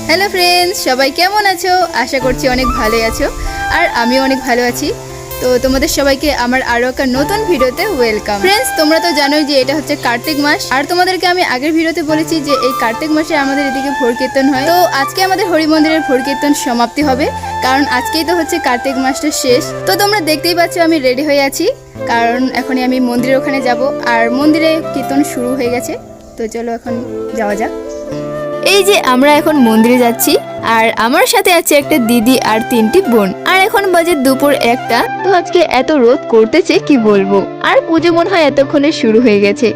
Hello friends, সবাই কেমন আছো? আশা করছি অনেক ভালোই আছো, আর আমিও অনেক ভালো আছি। তো তোমাদের সবাইকে আমার আরও একটা নতুন ভিডিওতে ওয়েলকাম। ফ্রেন্ডস, তোমরা তো জানোই যে এটা হচ্ছে কার্তিক মাস, আর তোমাদেরকে আমি আগের ভিডিওতে বলেছি যে এই কার্তিক মাসে আমাদের এদিকে ভোর কীর্তন হয়। তো আজকে আমাদের হরি মন্দিরের ভোর কীর্তন সমাপ্তি হবে, কারণ আজকেই তো হচ্ছে কার্তিক মাসটা শেষ। তো তোমরা দেখতেই পাচ্ছ আমি রেডি হয়ে আছি, কারণ এখনই আমি মন্দিরের ওখানে যাব, আর মন্দিরে কীর্তন শুরু হয়ে গেছে। তো চলো এখন যাওয়া যাক। এই যে আমরা এখন মন্দিরে যাচ্ছি, আর আমার সাথে আছে একটা দিদি আর 3টি বোন, আর এখন বাজে দুপুর 1টা। তো আজকে এত রোদ করতেছে কি বলবো, আর পুজো মনে হয় এতক্ষণে শুরু হয়ে গেছে।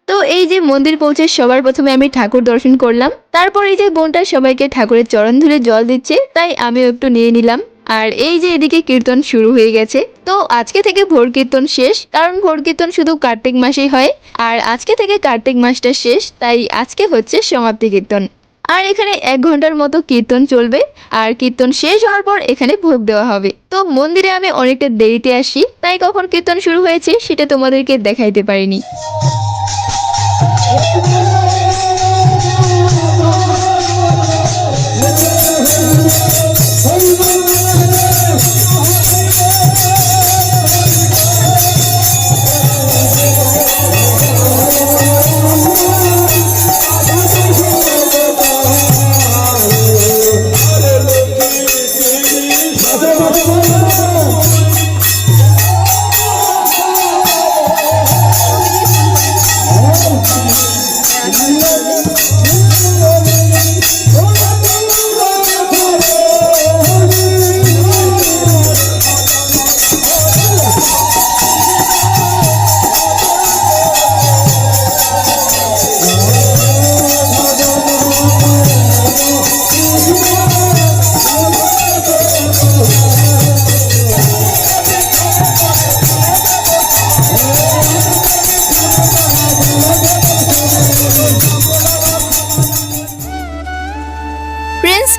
তো এই যে মন্দির পৌঁছে সবার প্রথমে আমি ঠাকুর দর্শন করলাম, তারপর এই যে বোনটা সবাইকে ঠাকুরের চরণ ধরে জল দিচ্ছে, তাই আমিও একটু নিয়ে নিলাম। আর এই যে এদিকে কীর্তন শুরু হয়ে গেছে। তো আজকে থেকে ভোর কীর্তন শেষ, কারণ ভোর কীর্তন শুধু কার্তিক মাসেই হয়, আর আজকে থেকে কার্তিক মাসটা শেষ, তাই আজকে হচ্ছে সমাপ্তি কীর্তন। আর এখানে 1 ঘন্টার মতো কীর্তন চলবে, আর কীর্তন শেষ হওয়ার পর এখানে ভোগ দেওয়া হবে। তো মন্দিরে আমি অনেকটা দেরিতে আসি, তাই কখন কীর্তন শুরু হয়েছে সেটা তোমাদেরকে দেখাইতে পারিনি।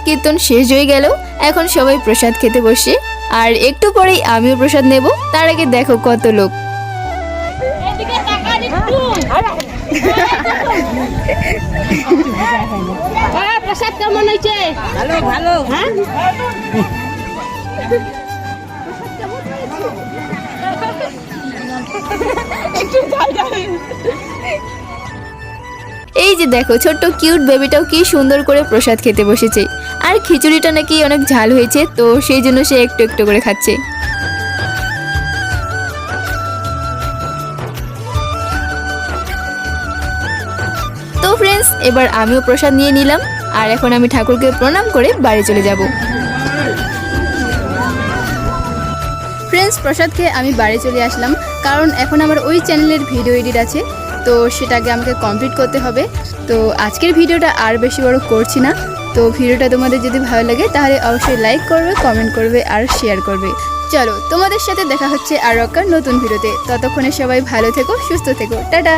কীর্তন শেষ হয়ে গেল, এখন সবাই প্রসাদ খেতে বসে, আর একটু পরেই আমিও প্রসাদ নেব। তার আগে দেখো কত লোক। প্রসাদ কেমন হয়েছে? ভালো ভালো। হ্যাঁ, এই যে দেখো ছোট্ট কিউট বেবিটাও কি সুন্দর করে প্রসাদ খেতে বসেছে, আর খিচুড়িটা নাকি অনেক ঝাল হয়েছে, তো সেই জন্য সে একটু একটু করে খাচ্ছে। তো ফ্রেন্ডস, এবার আমিও প্রসাদ নিয়ে নিলাম, আর এখন আমি ঠাকুরকে প্রণাম করে বাড়ি চলে যাব। ফ্রেন্ডস, প্রসাদ খেয়ে আমি বাড়ি চলে আসলাম, কারণ এখন আমার ওই চ্যানেলের ভিডিও এডিট আছে, তো সেটাকে আমাকে কমপ্লিট করতে হবে। তো আজকের ভিডিওটা আর বেশি বড় করছি না। তো ভিডিওটা তোমাদের যদি ভালো লাগে তাহলে অবশ্যই লাইক করবে, কমেন্ট করবে আর শেয়ার করবে। চলো, তোমাদের সাথে দেখা হচ্ছে আরও একটা নতুন ভিডিওতে। ততক্ষণে সবাই ভালো থেকো, সুস্থ থেকো, টাটা।